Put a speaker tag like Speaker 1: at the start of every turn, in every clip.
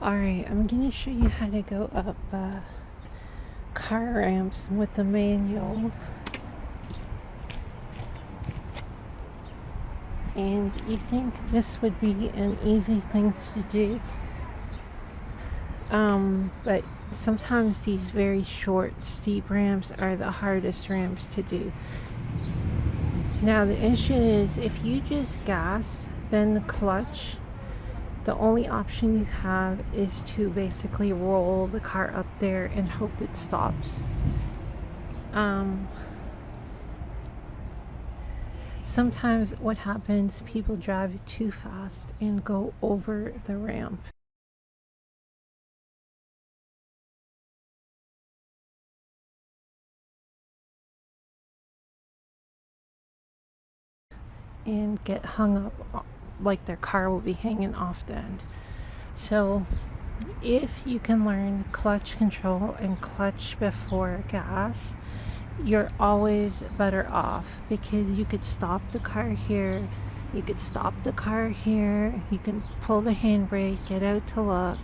Speaker 1: Alright, I'm going to show you how to go up car ramps with the manual. And you think this would be an easy thing to do, but sometimes these very short, steep ramps are the hardest ramps to do. Now the issue is, if you just gas, then the clutch, the only option you have is to basically roll the car up there and hope it stops. Sometimes what happens, people drive too fast and go over the ramp. And get hung up, like their car will be hanging off the end. So if you can learn clutch control and clutch before gas, you're always better off, because you could stop the car here, you could stop the car here, you can pull the handbrake, get out to look,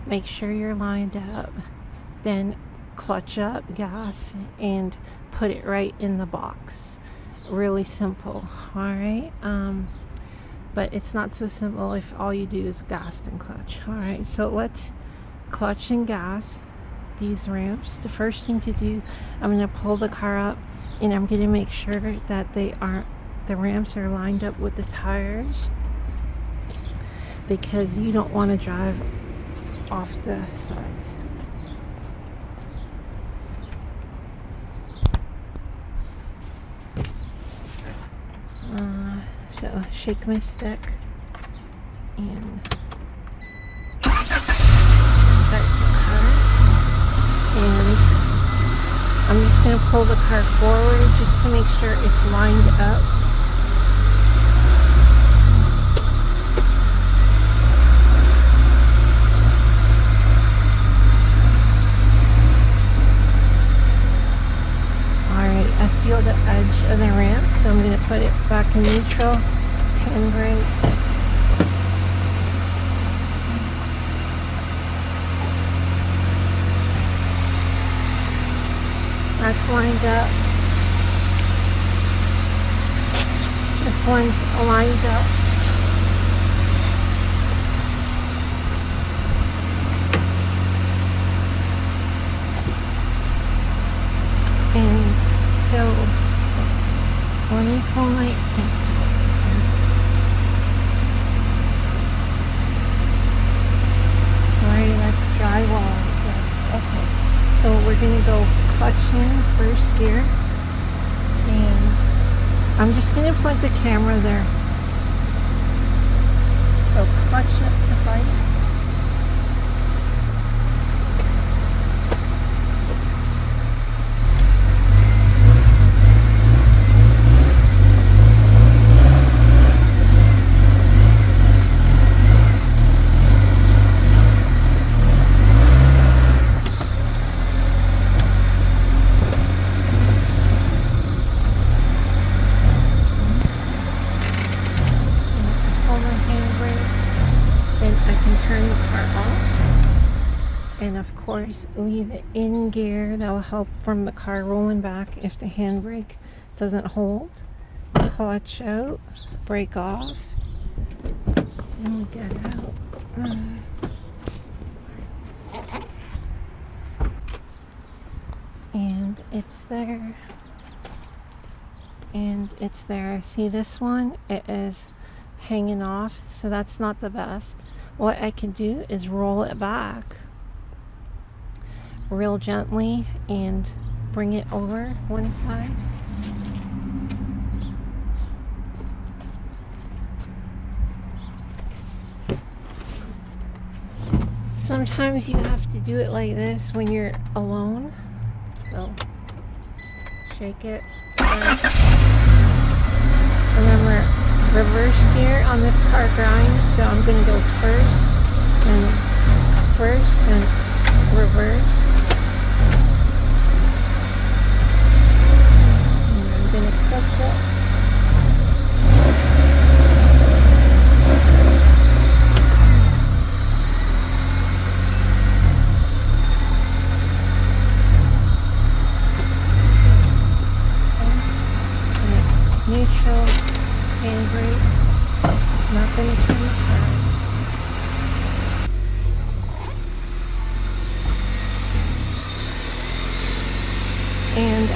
Speaker 1: make sure you're lined up, then clutch up, gas, and put it right in the box. Really simple. Alright, but it's not so simple if all you do is gas and clutch. Alright, so let's clutch and gas these ramps. The first thing to do, I'm going to pull the car up and I'm going to make sure that the ramps are lined up with the tires, because you don't want to drive off the sides. So shake my stick and start the car, and I'm just going to pull the car forward just to make sure it's lined up. Alright, I feel the edge of the ramp, so I'm going to put it back in neutral, handbrake. That's lined up. This one's lined up. And so, let me pull my pencil. Sorry, that's drywall. Okay, so we're going to go clutch in first gear, and I'm just going to point the camera there. So clutch up to bike. And of course, leave it in gear. That will help from the car rolling back if the handbrake doesn't hold. Clutch out, brake off, and get out. And it's there. And it's there. See this one? It is hanging off, so that's not the best. What I can do is roll it back real gently and bring it over one side. Sometimes you have to do it like this when you're alone. So shake it. Remember, reverse gear on this car grind, so I'm going to go first and reverse. Gonna clutch up.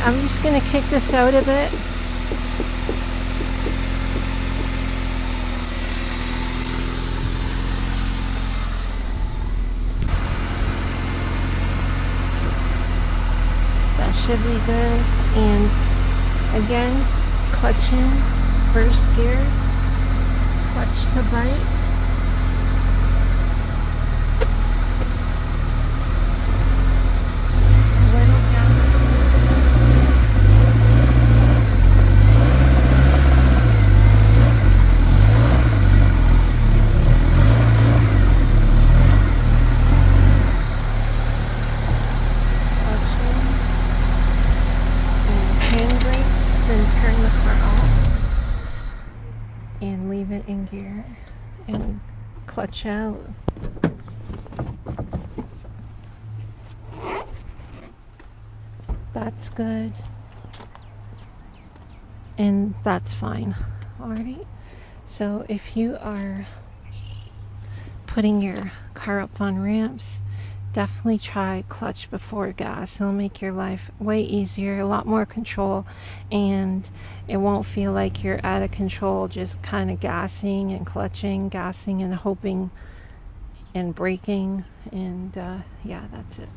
Speaker 1: I'm just going to kick this out a bit. That should be good. And again, clutch in, first gear, clutch to bite. Turn the car off and leave it in gear and clutch out. That's good, and that's fine. Alright, so if you are putting your car up on ramps, definitely try clutch before gas. It'll make your life way easier, a lot more control, and it won't feel like you're out of control just kind of gassing and clutching, gassing and hoping and braking. And yeah, that's it.